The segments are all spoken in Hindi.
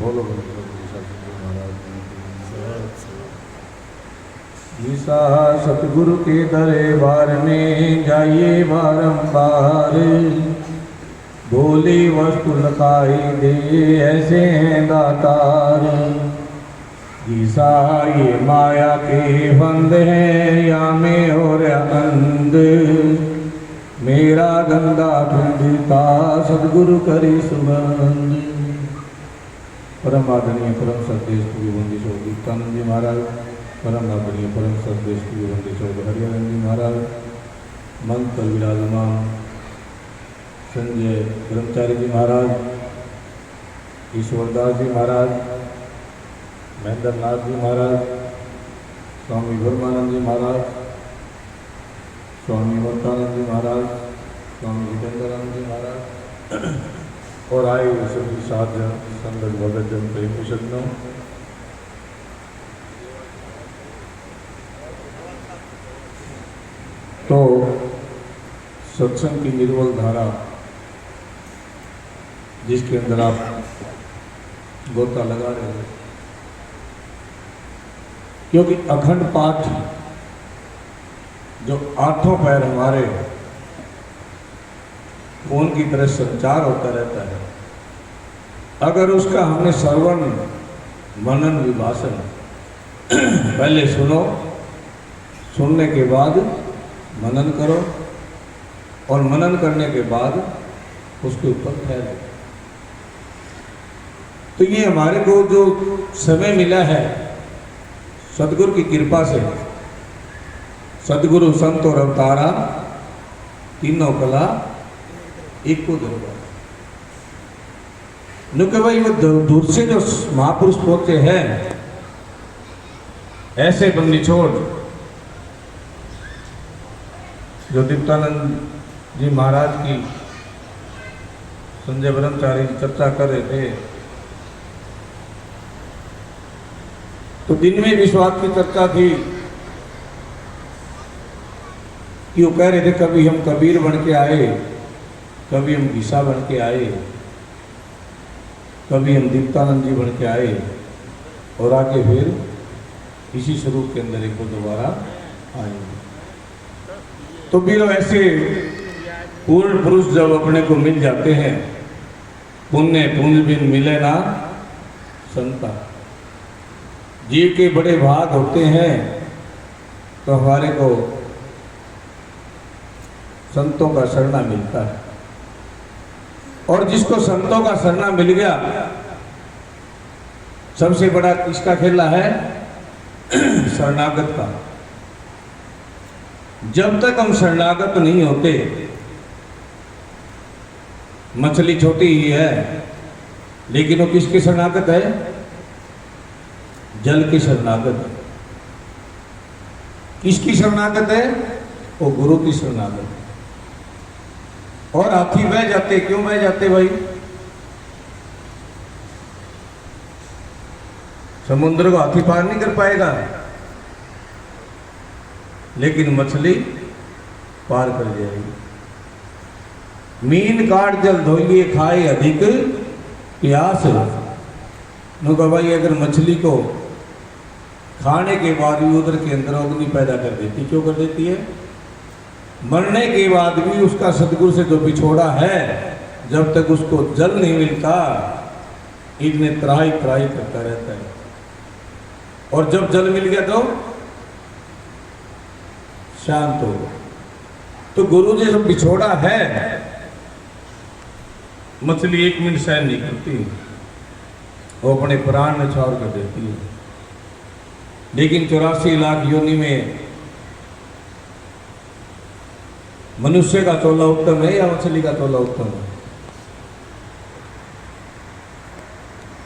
बोलो बोलो महाराज। ईसा सतगुरु के दरबार में जाइए बारंबार, भोली वस्तु लखाई दे ऐसे हैं दातार। ईसा ये माया के बंद हैं या में और अंध, मेरा गंदा ढूंढता सदगुरु करी सुगंध। परम आदरणीय परम सदेश वंदित हो गीतानंद जी महाराज, परम आदरणीय परम सदेश वंदित हो हरिहरन जी महाराज, मंच पर विराजमान संजय ब्रह्मचारी जी महाराज, ईश्वरदास जी महाराज, महेंद्र नाथ जी महाराज, स्वामी ब्रह्मानंद जी महाराज, स्वामी ममतानंद जी महाराज, स्वामी जितेंद्रानंद जी महाराज और आए हुए सभी साधन संगत भगत जन प्रेमी सज्जनों, तो सत्संग की निर्मल धारा जिसके अंदर आप गोता लगा रहे हैं, क्योंकि अखंड पाठ जो आठों पैर हमारे फोन की तरह संचार होता रहता है, अगर उसका हमने श्रवण मनन विभाषण पहले सुनो, सुनने के बाद मनन करो और मनन करने के बाद उसके ऊपर ठहरो, तो ये हमारे को जो समय मिला है सदगुरु की कृपा से, सदगुरु संत और अवतारा तीनों कला एक को दरबार न कि भाई वो दूर से जो महापुरुष पहुंचे हैं ऐसे बंदी छोड़ जो दीप्तानंद जी महाराज की संजय ब्रह्मचारी चर्चा कर रहे थे, तो दिन में विश्वास की चर्चा थी कि वो कह रहे थे कभी हम कबीर बन के आए, कभी हम गीसा बन के आए, कभी हम दीप्तानंद जी बन के आए और आगे फिर इसी स्वरूप के अंदर एक को दोबारा आएंगे। तो फिर ऐसे पूर्ण पुरुष जब अपने को मिल जाते हैं, पुण्य पुण्य बिन मिले ना संता, जीव के बड़े भाग होते हैं, तो हमारे को संतों का शरणा मिलता है। और जिसको संतों का शरणा मिल गया, सबसे बड़ा किसका खेला है? शरणागत का। जब तक हम शरणागत नहीं होते, मछली छोटी ही है लेकिन वो किसकी शरणागत है? जल की शरणागत। किसकी शरणागत है? वो गुरु की शरणागत। और हाथी बह जाते, क्यों बह जाते भाई? समुद्र को हाथी पार नहीं कर पाएगा, लेकिन मछली पार कर जाएगी। मीन काट जल धोइए खाए अधिक प्यास। नो कहा भाई अगर मछली को खाने के बाद भी उधर के अंदर अग्नि पैदा कर देती, क्यों कर देती है? मरने के बाद भी उसका सदगुरु से जो बिछोड़ा है, जब तक उसको जल नहीं मिलता इतने त्राही त्राही करता रहता है, और जब जल मिल गया तो शांत हो। तो गुरु जी जो बिछोड़ा है, मछली 1 मिनट सहन नहीं करती, वो अपने प्राण में न्यौछावर कर देती है। लेकिन 84 लाख योनि में मनुष्य का तोला उत्तम है या मछली का तोला उत्तम है?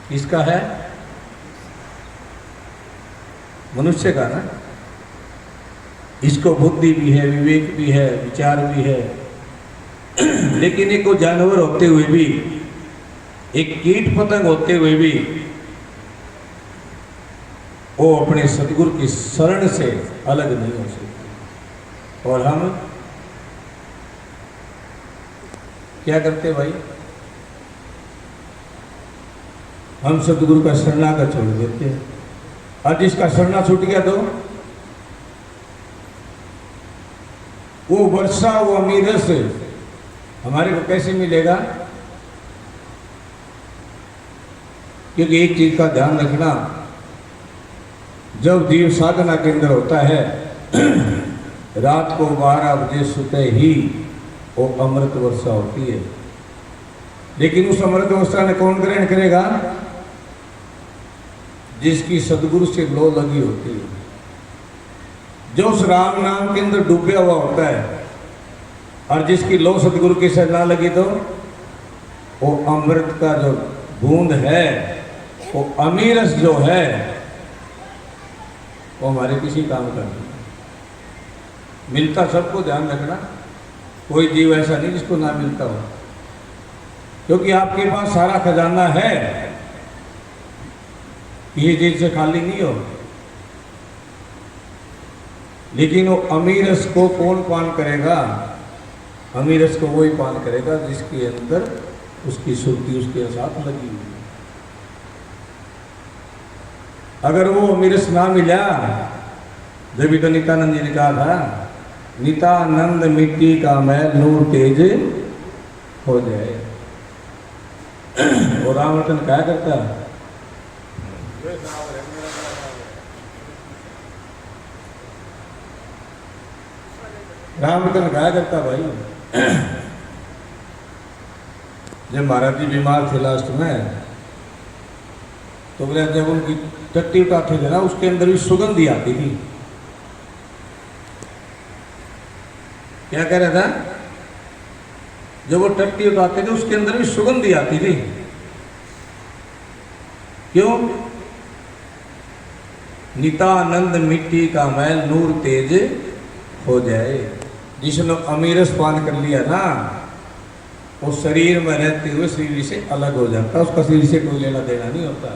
किसका है? मनुष्य का ना। इसको बुद्धि भी है, विवेक भी है, विचार भी है, लेकिन एक को जानवर होते हुए भी, एक कीट पतंग होते हुए भी वो अपने सदगुरु की शरण से अलग नहीं हो सकते। और हम क्या करते भाई? हम सतगुरु का शरणा का छोड़ देते हैं। और जिसका शरणा छूट गया तो वो वर्षा, वो अमीरस हमारे को कैसे मिलेगा? क्योंकि एक चीज का ध्यान रखना, जब जीव साधना के अंदर होता है रात को 12 बजे सुते ही वो अमृत वर्षा होती है। लेकिन उस अमृत वर्षा ने कौन ग्रहण करेगा? जिसकी सदगुरु से लो लगी होती है, जो उस राम नाम के अंदर डूबा हुआ होता है। और जिसकी लो सदगुरु की से ना लगी तो वो अमृत का जो बूंद है, वो अमीरस जो है, वो हमारे किसी काम का नहीं मिलता। सबको ध्यान रखना, कोई जीव ऐसा नहीं जिसको ना मिलता हो, क्योंकि आपके पास सारा खजाना है, ये चीज से खाली नहीं हो। लेकिन वो अमीरस को कौन पान करेगा? अमीरस को वही पान करेगा जिसके अंदर उसकी शुद्धि उसके साथ लगी हुई। अगर वो अमीरस ना मिला, जब तो नित्यानंद जी ने कहा था, नित्यानंद मिट्टी का मैल नूर तेज हो जाए। और रामरतन क्या करता? रामरतन क्या करता भाई? जब महाराज जी बीमार थे लास्ट में, तो बोले जब उनकी टट्टी उठाते थे ना, उसके अंदर भी सुगंधी आती थी। क्या कह रहा था? जब वो टट्टी उठाते थे उसके अंदर भी सुगंधी आती थी। क्यों? नित्यानंद मिट्टी का मैल नूर तेज हो जाए। जिसने अमीरस पान कर लिया ना, वो शरीर में रहते हुए शरीर से अलग हो जाता, उसका शरीर से कोई लेना देना नहीं होता।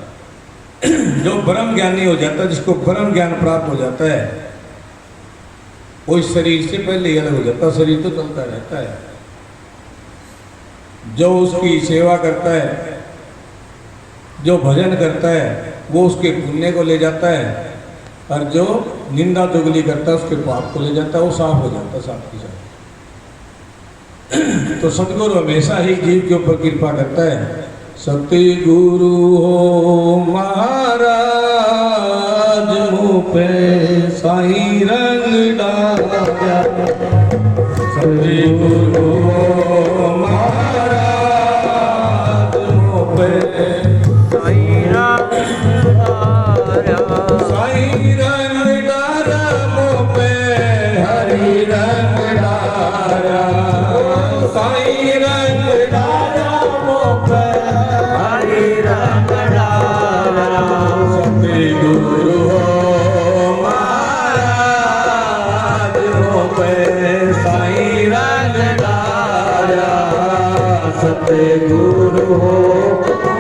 जो ब्रह्म ज्ञानी हो जाता है, जिसको ब्रह्म ज्ञान प्राप्त हो जाता है, वो इस शरीर से पहले ही अलग हो जाता है। शरीर तो चलता रहता है। जो उसकी सेवा करता है, जो भजन करता है, वो उसके पुण्य को ले जाता है, और जो निंदा चुगली करता है उसके पाप को ले जाता है। वो साफ हो जाता है, साफ की साफ। तो सतगुरु हमेशा ही जीव के ऊपर कृपा करता है। सतगुरु हो महाराज मुँह पे साईं रंग डाला। सतगुरु हो महाराज मुँह पे साईं रंग डाला। साईं रंग डाला मुँह पे हरि रंग डाला। साईं रंग डाला मुँह पे हरि रंग डाला। सतगुरु हो महाराज मुँह पे साईं रंग डाला। सतगुरु हो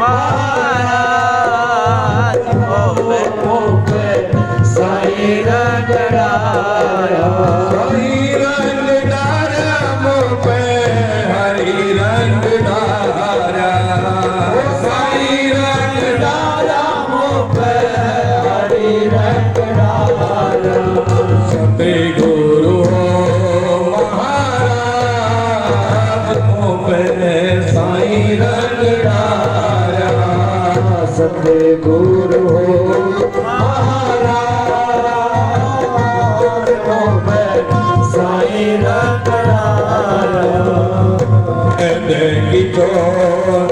महाराज मुँह पे साईं रंग डाला। साईं रंग डाला मुँह पे हरि रंग डाला। साईं रंग डाला मुँह पे हरि रंग डाला। सतगुरु हो महाराज मुँह पे साईं रंग डाला। सतगुरु हो महाराज मुँह पे साईं रंग डाला। की चोट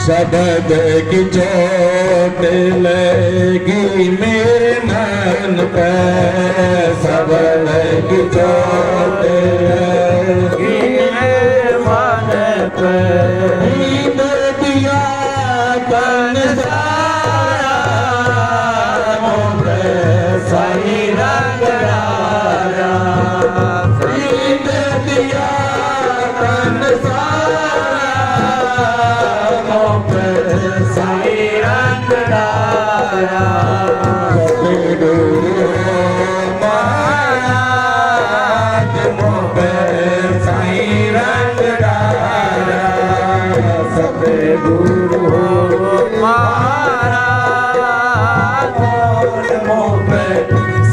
शब्द की चोट लगी मेरे मन पे। शब्द की चोट लगी मेरे मन पे। नींद दिया तन सारा मुँह पे साईं रंग डाला।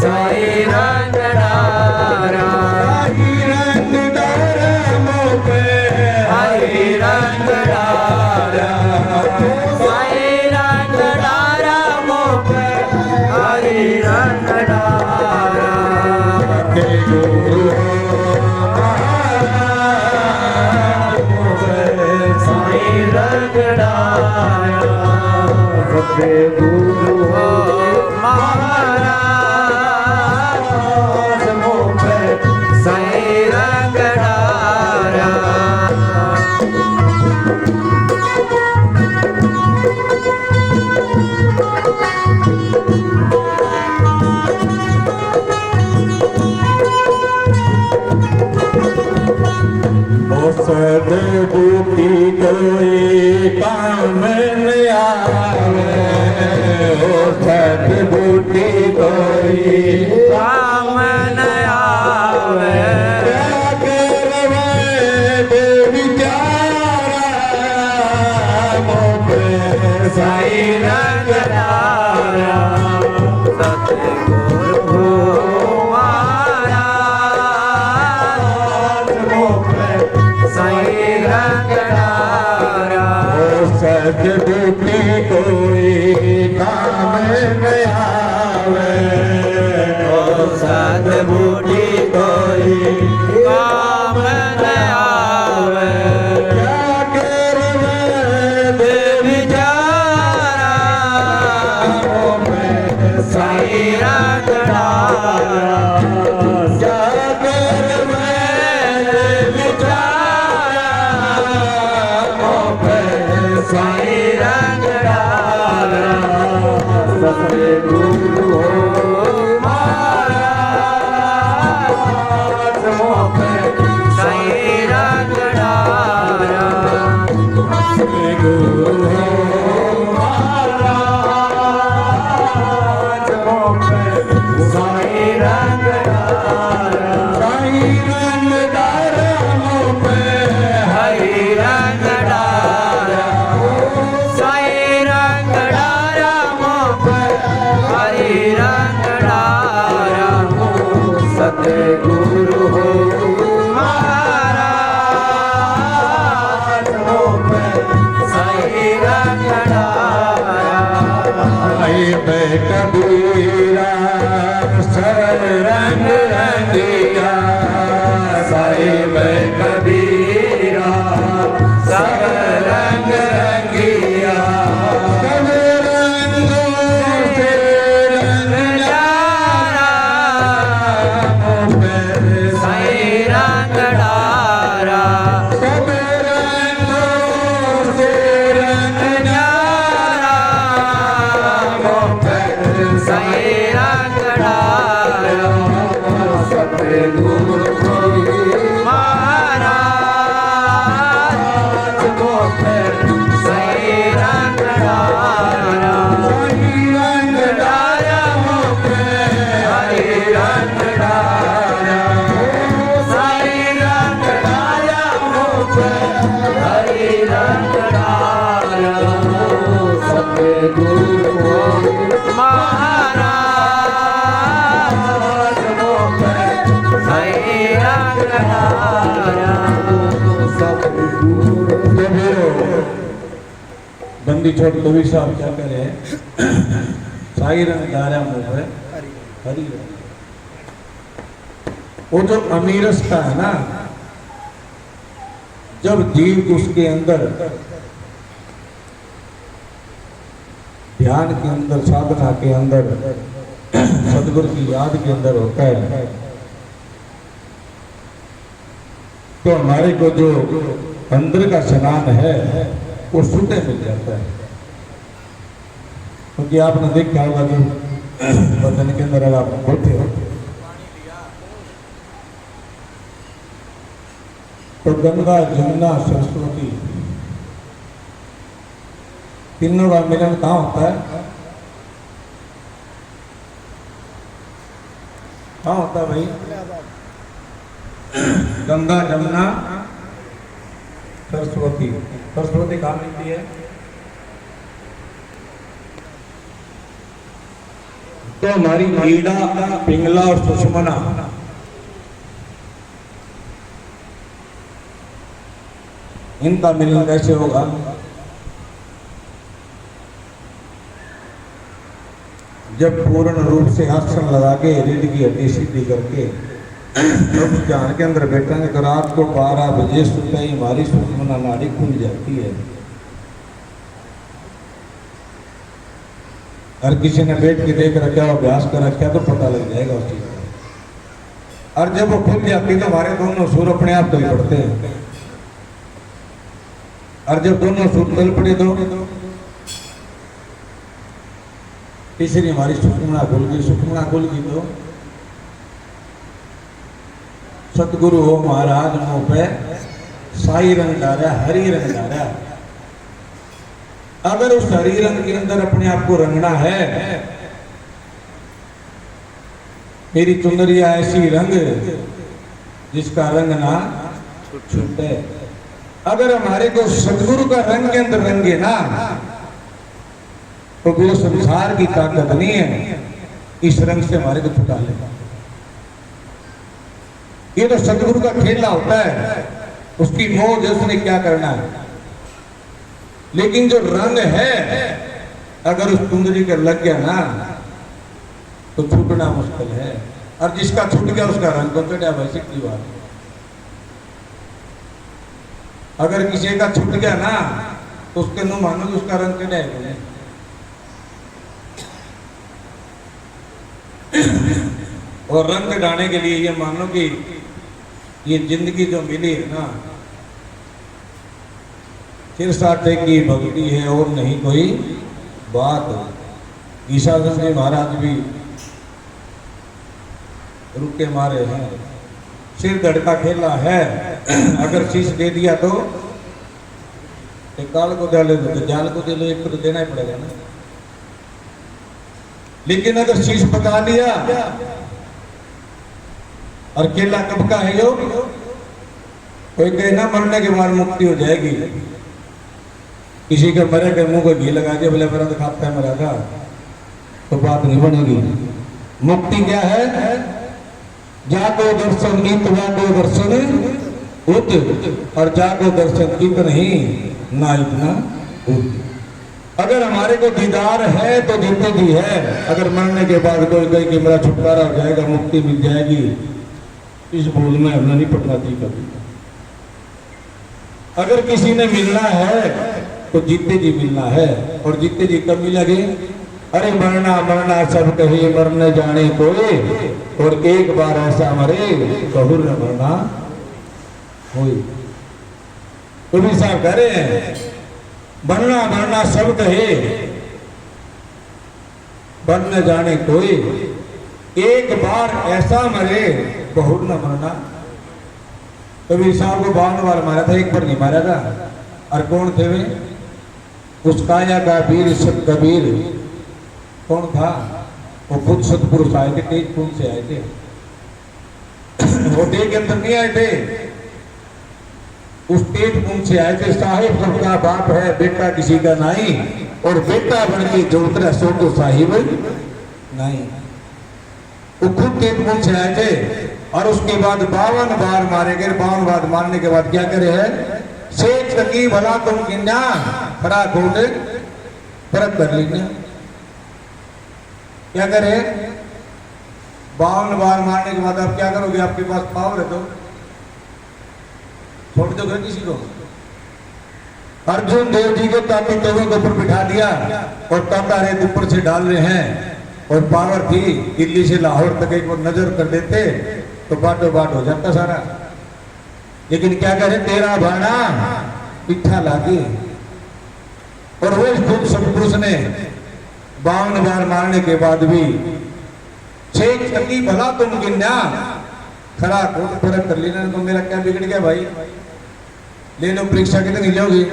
साई रंग डारा रंग डारा मुँह पे हरी रंग डारा साई रंग डारा मुँह पे हरी रंग डारा के गुरु साई रंग डारा के गुरु महाराज मुँह पे साई रंग डारा सदबूटी कोई काम न आवे ओ सदबूटी कोई काम न आवे क्या करवे बेचारा मोपे साई रंग डारा सतगुरु महाराज मुँह पे साई रंग डारा सदबूटी कोई काम न आवे ओ सतबूटी कोई काम न आवे क्या करवे बेचारा साई रंग डारा क्या करवे साई रंग डारा सतगुरु महाराज मुँह पे साई रंग डारा गुरु महाराज मुँह पे साई रंग डारा साई रंग डारा मुँह पे हरी रंग डारा साई रंग डारा मुँह पे हरी रंग डारा सतगुरु हो महाराज मुँह पे साई रंग डारा आई पे कबीरा सर रंग रंगिया साई में कबीरा सब रंग रंगिया सब रंगों से रंग डारा साई रंग डारा सब रंगों से रंग डारा साई रंग डारा सतगुरु महाराज मुँह पे साई रंग डारा रंग डारा मुँह पे हरी रंग डारा साई रंग डारा मुँह पे हरी रंग डारा सतगुरु महाराज मुँह पे साई रंग डारा बंदी छोड़ कबीर साहब क्या कह रहे हैं साई रंग डारा मुँह पे हरी रंग वो जो अमीरस का है ना जब जीव उसके अंदर ध्यान के अंदर साधना के अंदर सदगुरु की याद के अंदर होता है तो हमारे को जो अंदर का स्नान है वो सुटे मिल जाता है क्योंकि आपने देखा होगा जो बदन के अंदर अगर आप बैठे हो तो गंगा जमुना सरस्वती तीनों का मिलन कहाँ होता है? कहाँ होता है भाई? गंगा जमुना सरस्वती। सरस्वती कहाँ मिलती है? तो हमारी ईड़ा, पिंगला और सुषमना इनका मिलन कैसे होगा? जब पूर्ण रूप से आसन लगा के रीढ़ की हड्डी सीधी करके तो ध्यान के अंदर बैठेंगे तो रात को 12 बजे सुबह ही हमारी सुषमना नाड़ी खुल जाती है। और किसी ने बैठ के देख रखा हो, अभ्यास कर रखा तो पता लग जाएगा उस चीज का। और जब वो खुल जाती तो हमारे दोनों सुर अपने आप तल पड़ते हैं। और जब दोनों सुर तल पड़े तो तीसरी हमारी सुषमना खुल गई। सुषमना खुल गई तो सतगुरु हो महाराज मुंह पे साई रंग डाला, हरी रंग डाला। अगर उस हरी रंग के अंदर अपने आप को रंगना है, मेरी चुनरिया ऐसी रंग जिसका रंग ना छूटे। अगर हमारे को सतगुरु का रंग के अंदर रंगे ना तो वो संसार की ताकत नहीं है इस रंग से हमारे को छुटा लेगा। ये तो सतगुरु का खेला होता है, उसकी मौज उसने क्या करना है। लेकिन जो रंग है अगर उस कुंडली के लग गया ना तो छूटना मुश्किल है। और जिसका छूट गया उसका रंग तो कटा वैसे की बात। अगर किसी का छूट गया ना तो उसके नु मानो कि उसका रंग कटा है। और रंग डालने के लिए ये मान लो कि ये जिंदगी जो मिली है ना सिर साटे की भक्ति है और नहीं कोई बात। ईसा जी महाराज भी रुके मारे हैं, सिर धड़का खेला है। अगर शीश दे दिया तो काल को दे लो, जाल को दे लो, एक को तो देना ही पड़ेगा ना। लेकिन अगर शीश पका लिया और केला कब का है यो, कोई कहे ना मरने के बाद मुक्ति हो जाएगी। किसी के मरे के मुंह को घी लगा दिया, बोले मेरा तो खाता है मरा था, तो बात नहीं बनेगी। मुक्ति क्या है? जाको दर्शन इत, वाको दर्शन उत, और जाको दर्शन इत नहीं ना इतना उत। अगर हमारे को दीदार है तो जीते जी है। अगर मरने के बाद कोई कहे कि मेरा छुटकारा हो जाएगा, मुक्ति मिल जाएगी, इस बोझ में हमने नहीं पड़ना थी कभी। अगर किसी ने मिलना है तो जीते जी मिलना है। और जीते जी कब मिलेंगे? अरे मरना मरना सब कहे मरने जाने कोई, और एक बार ऐसा मरे बहुर न मरना कोई। तो भी साहब कह रहे हैं मरना मरना सब कहे मरने जाने कोई, एक बार ऐसा मरे बहुर न मरना। कबीर साहब को 52 बार मारा था, एक बार नहीं मारा था। और कौन थे वे? उस काया का वीर सत कबीर कौन था? वो खुद सतपुरुष आए थे, तेज पुंज से आए थे। वो देह के अंदर नहीं आए थे, उस तेज पुंज से आए थे। साहिब सबका बाप है, बेटा किसी का नहीं, और बेटा बन के जो उतरा सो तो साहिब नहीं। वो खुद तेज पुंज से आए थे। और उसके बाद 52 बार मारे गए। 52 बार मारने के बाद क्या करे है? शेख की भला तुम किन्ना खड़ा खोट फर्क कर लीजिए। क्या करे? 52 बार मारने के बाद आप क्या करोगे? आपके पास पावर है तो छोड़ दोगे किसी को? अर्जुन देव जी को ताती तवे के ऊपर बिठा दिया और ताता रेत ऊपर से डाल रहे हैं, और पावर थी दिल्ली से लाहौर तक एक बार नजर कर देते तो बाटो बाट हो जाता सारा। लेकिन क्या करे? तेरा भाना पिट्ठा लागे। और वो खुद सतपुरुष ने 52 बार मारने के बाद भी शेख सकी भला तुम गिन्या खरा कोट फर्क कर लेना। तो मेरा क्या बिगड़ गया भाई? ले लो परीक्षा कितनी लोगी?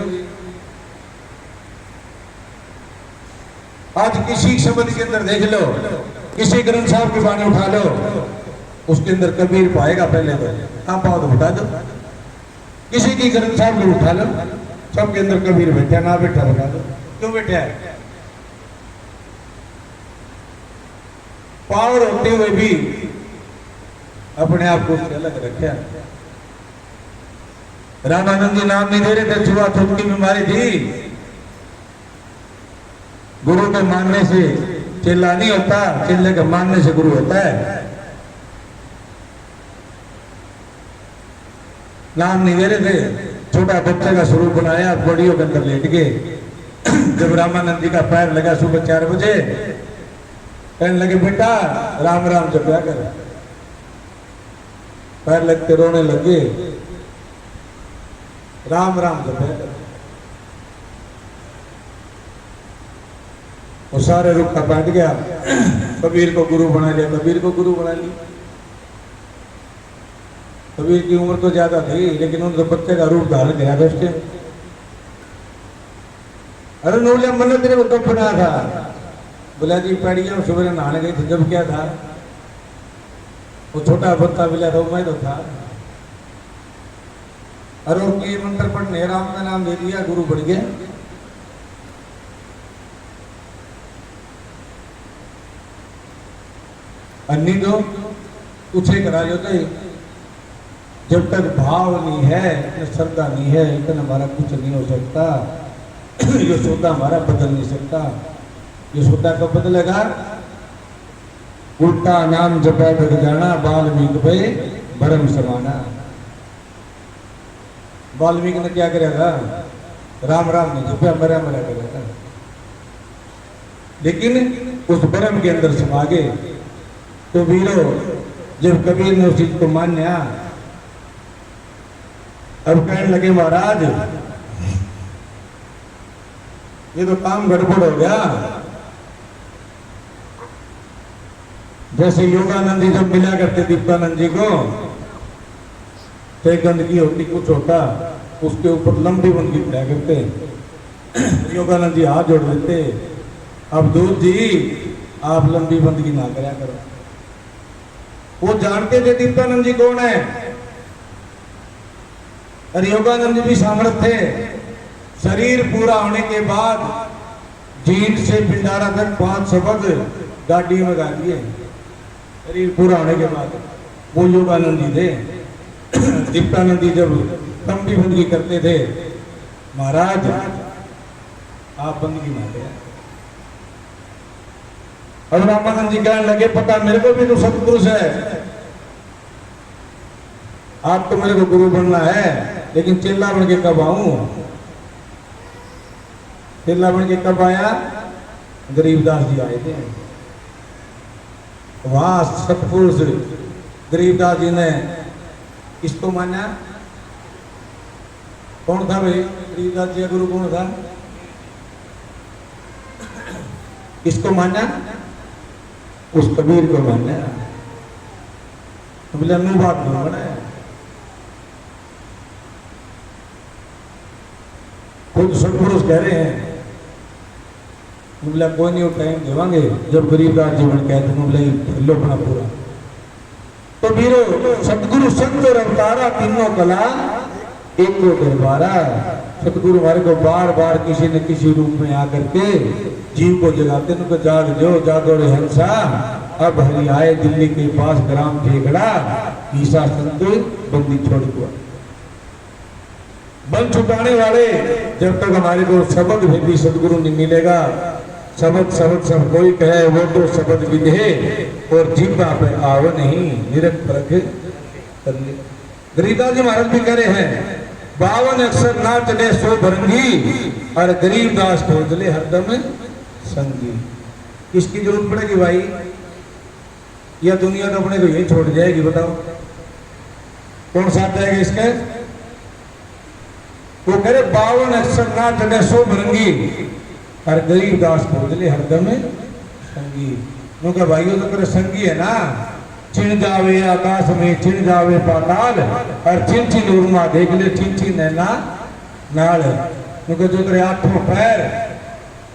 आज किसी शब्द के अंदर देख लो, किसी ग्रंथ साहब की बाणी उठा लो, उसके अंदर कबीर पाएगा। पहले तो हाँ पाओ तो उठा दो। किसी की ग्रंथ साहब को उठा लो, सबके अंदर कबीर बैठा, ना बैठा बता दो क्यों बैठा है। पावर होते हुए भी अपने आप को उससे अलग रखा। रामानंद जी नाम नहीं दे रहे थे, छुआछूत की बीमारी थी। गुरु के मानने से चेला नहीं होता, चेले के मानने से गुरु होता है। नाम नहीं दे रहे थे, छोटा बच्चे का स्वरूप बनाया, बड़ियों के अंदर लेट के। जब रामानंद जी का पैर लगा सुबह 4 बजे, कहने लगे बेटा राम राम जपया कर। पैर लगते रोने लगे, राम राम जपया कर। वो सारे रुखा बैठ गया, कबीर को गुरु बना लिया, कबीर को गुरु बना लिया। कबीर की उम्र तो ज्यादा थी, लेकिन उन बच्चे का रूप धारण किया था उसके। अरे नूलिया मन्नत ने तो बना था, बोला जी पैड़िया सुबह नहाने गई थी, जब क्या था वो छोटा बच्चा मिला था, मैं तो था। अरे उनकी मंत्र पढ़ने राम का नाम दे दिया, गुरु बन गया। अन्नी तो पूछे करा लेते, जब तक भाव नहीं है, श्रद्धा नहीं है, इतना हमारा कुछ नहीं हो सकता। ये सौदा हमारा बदल नहीं सकता। ये सौदा कब बदलेगा? उल्टा नाम जपा तक जाना, वाल्मीकि पे भरम समाना। वाल्मीकि ने क्या करेगा? राम राम नहीं जपया, मरा मरा करेगा, लेकिन उस भरम के अंदर समा गए। तो वीरो जब कबीर ने उस चीज को मान्या, अब कहने लगे महाराज ये तो काम गड़बड़ हो गया। जैसे योगानंद जी जब मिला करते दीपानंद जी को, तो गंदगी होती कुछ होता, उसके ऊपर लंबी बंदी पड़ा करते। योगानंद जी हाथ जोड़ देते, अब दूध जी आप लंबी बंदगी ना करा करो। वो जानते थे दीपानंद जी कौन है, और योगानंद जी भी सामर्थ थे। शरीर पूरा होने के बाद जीन से पिंडारा तक 5 शब्द गाड़ी में गा दिए। शरीर पूरा होने के बाद वो योगानंद जी थे। दीपानंद जी जब लंबी बंदगी करते थे, महाराज आप बंदगी ना करें। अब रामानंद जी कहने लगे पता मेरे को भी तो सत्पुरुष है, आप तो मेरे को गुरु बनना है, लेकिन चेला बन के कब आऊं? चेला बन के कब आया? गरीबदास जी आए थे। वहां सत्पुरुष गरीबदास जी ने किसको माना? कौन था भाई गरीबदास जी का गुरु? कौन था? किसको माना? उस कबीर को माना। तो बोले मुंह बात क्यों बनाया? खुद सत्पुरुष कह रहे हैं। बोला कोई नहीं टाइम देवांगे, जब गरीबदास जीवन कहते हैं बोले लो अपना पूरा। तो वीरो सतगुरु संत और अवतारा तीनों कला एक को दरबारा। सतगुरु हमारे को बार बार किसी न किसी रूप में आकर के जीव को जगाते न को जाग जो जागो रे हंसा, अब हरि आए दिल्ली के पास ग्राम ठेकड़ा, ईसा संत बंदी छोड़ को बन छुटाने वाले। जब तक हमारे को शब्द भेदी सदगुरु नहीं मिलेगा, शब्द शब्द सब कोई कहे वो तो शब्द विधे और जीवा पे आव नहीं निरंतर कर ले। गरीबदास जी महाराज भी कह रहे हैं 52 अक्षर ना चले सो भरंगी, और गरीबदास को चले हरदम संगी। किसकी जरूरत पड़ेगी भाई? या दुनिया तो अपने को यही छोड़ जाएगी? बताओ कौन साथ जाएगा इसके? वो कह रहे 52 अक्षर ना चले सो भरंगी, और गरीबदास भोजले हरदम संगी। क्योंकि भाइयों तो करे संगी है ना, छिन जावे आकाश में छिन जावे पाताल, और छिन छिन उर्मा देख ले छिन छिन नैना नाल। क्योंकि जो तेरे 8 पैर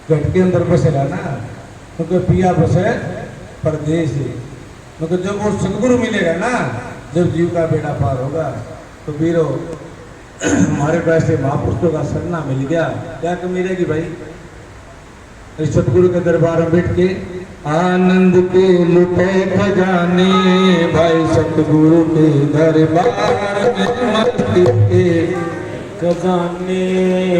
घट के अंदर बसेगा ना, क्योंकि पिया बसे परदेश। क्योंकि जब वो सदगुरु मिलेगा ना, जब जीव का बेड़ा पार होगा, तो वीरो हमारे पैसे महापुरुषों का सरना मिल गया, क्या कमी रहेगी भाई? इस सतगुरु के दरबार में बैठ के आनंद के लुटे खजाने भाई सतगुरु के दरबार में मस्ती के खजाने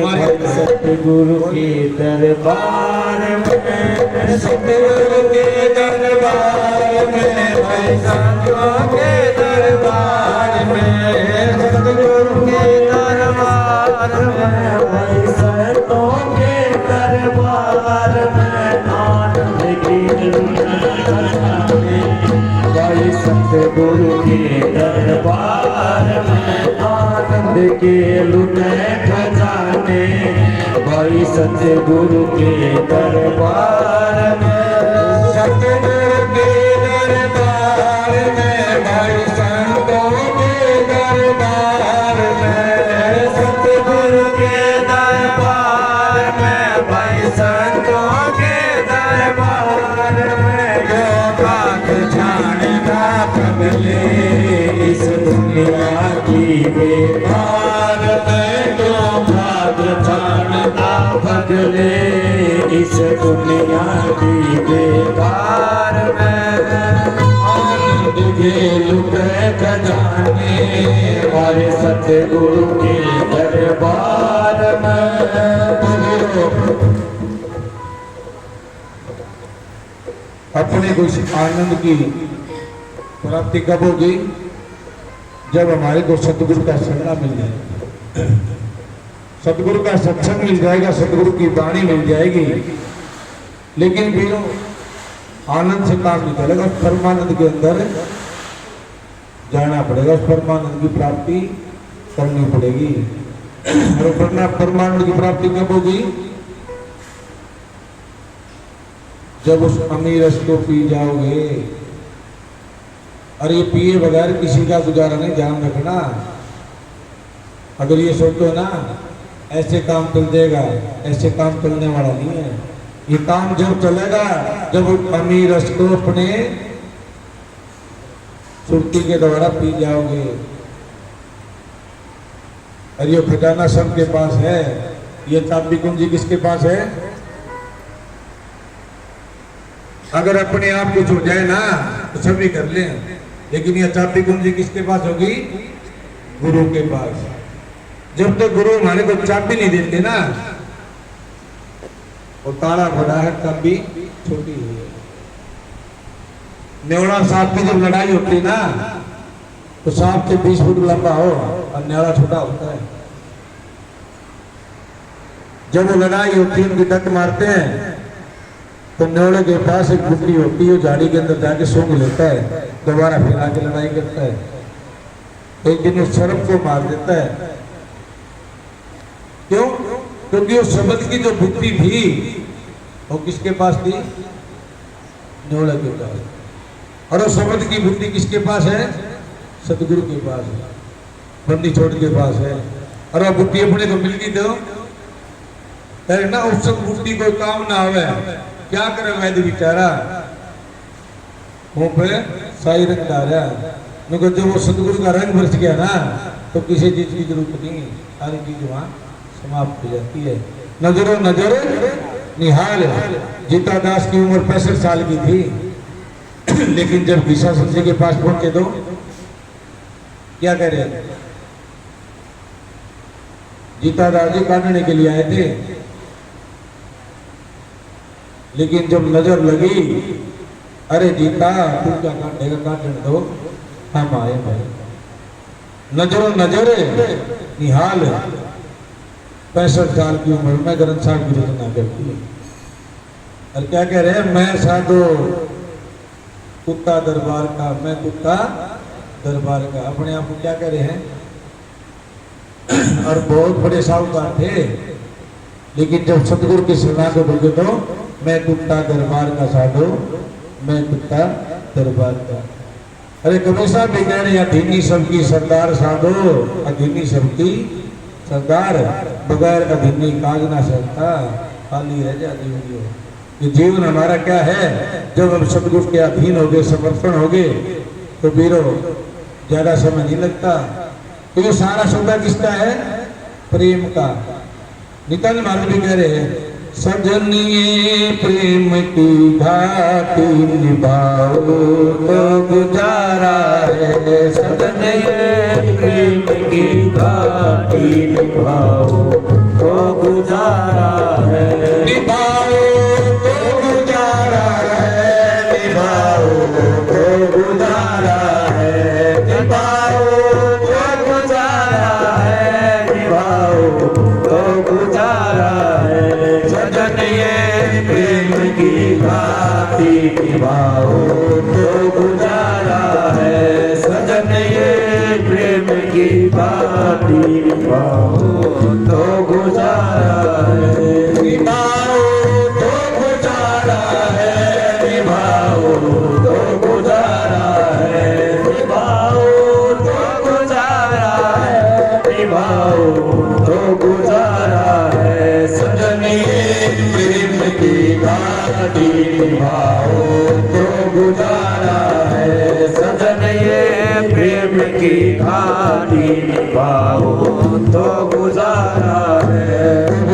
भाई सतगुरु के दरबार में, सतगुरु के दरबार में भाई संतों के दरबार में, सतगुरु के दरबार में भाई संतों के दरबार में आनंद की खजाने, भाई सतगुरु के दरबार में आनंद के लुटे खजाने, भाई सतगुरु के दरबार में, सतगुरु के दरबार में भाई संतों के दरबार में, सतगुरु के दरबार में, भाई संतों के दरबार में, जो बात जानता पगले इस दुनिया की बेकार में, जो भाग जानता भगले इस दुनिया की बेकार में, आनंद के लुटे खजाने हमारे सतगुरु के दरबार में। अपने को इस आनंद की प्राप्ति कब होगी? जब हमारे को सतगुरु का सन्ना मिल जाएगा, सतगुरु का सत्संग मिल जाएगा, सतगुरु की वाणी मिल जाएगी। लेकिन फिर आनंद से काम नहीं चलेगा, परमानंद के अंदर जाना पड़ेगा, उस परमानंद की प्राप्ति करनी पड़ेगी। और परमानंद की प्राप्ति कब होगी? जब उस अमीर रस को पी जाओगे। और ये पिए बगैर किसी का गुजारा नहीं, ध्यान रखना। अगर ये सोचो ना ऐसे काम चल जाएगा, ऐसे काम चलने वाला नहीं है। ये काम जब चलेगा जब अमीर रस को अपने सुरती के द्वारा पी जाओगे। और ये खजाना सबके पास है। ये चाबी कुंजी किसके पास है? अगर अपने आप कुछ हो जाए ना तो सभी कर लें, लेकिन ये चाबी कुंजी किसके पास होगी? गुरु के पास। जब तक गुरु हमारे को चाबी नहीं देते ना, वो ताला बड़ा है, चाबी छोटी है। न्योड़ा सांप की जब लड़ाई होती है ना, तो सांप से 20 फुट लंबा हो और न्योड़ा छोटा होता है। जब वो लड़ाई होती है, उनकी डट मारते हैं, तो न्योड़े के पास एक गुड्डी होती है, झाड़ी के अंदर जाके सूंघ लेता है, दोबारा फिर आके लड़ाई करता है। एक दिन उस सर्प को मार देता है। क्यों? क्योंकि उस शब्द की जो बुद्धि थी वो किसके पास थी? न्योड़े के पास। और उस शब्द की बुद्धि किसके पास है? सतगुरु के पास है, बंदी छोड़ के पास है। और वो बुद्धि अपने को मिल गई तो ना, उस बुद्धि कोई काम ना आवे, क्या करे वैद्य बेचारा? मुंह पे साई रंग डाला। जब वो सतगुरु का रंग बरस गया ना, तो किसी चीज की जरूरत नहीं, सारी चीज वहां समाप्त हो जाती है। नजरो नजर निहाल। जीता दास की उम्र 65 साल की थी, लेकिन जब घिसा जी के पास पहुंचे तो क्या कह रहे? जीता दास जी काटने के लिए आए थे, लेकिन जब नजर लगी, अरे जीता तू क्या काटेगा, काटने दो, हम आए भाई। नजरो नजर निहाल। 65 साल की उम्र में ग्रंथ साहब की रचना करती है। और क्या कह रहे हैं? मैं साधो कुत्ता दरबार का, मैं कुत्ता दरबार का। अपने आप को क्या कह रहे हैं? और बहुत बड़े साहूकार थे, लेकिन जब सतगुरु की सेवा को बोले तो मैं कुत्ता दरबार का साधो, मैं कुत्ता दरबार का। अरे कबीर साहब भी कह रहे हैं, अधीनी सबकी सरदार साधो, अधीनी सबकी सरदार, बगैर अधीनी काज ना सकता, खाली रह जा जीवन। ये जीवन हमारा क्या है? जब हम सतगुरु के अधीन हो गए, समर्पण हो गए, तो बीरो ज्यादा समय नहीं लगता। तो ये सारा सौदा किसका है? प्रेम का। नित्यानंद महाराज भी कह रहे हैं, सजनिए प्रेम की घाटी निभाओ तो गुजारा है। सजनिए प्रेम की घाटी निभाओ तो गुजारा है। निभाओ तो गुजारा है। निभाओ तो गुजारा है। निभाओ तो गुजारा है। निभाओ तो गुजारा है। सजनिए प्रेम की घाटी निभाओ तो गुजारा है। सजनिए प्रेम की घाटी निभाओ तो गुजारा है। निभाओ तो गुजारा है। निभाओ तो गुजारा है। निभाओ तो गुजारा है। निभाओ तो गुजारा है। सजनिए प्रेम की घाटी निभाओ तो गुजारा है। सजनिए प्रेम की घाटी निभाओ तो गुजारा है।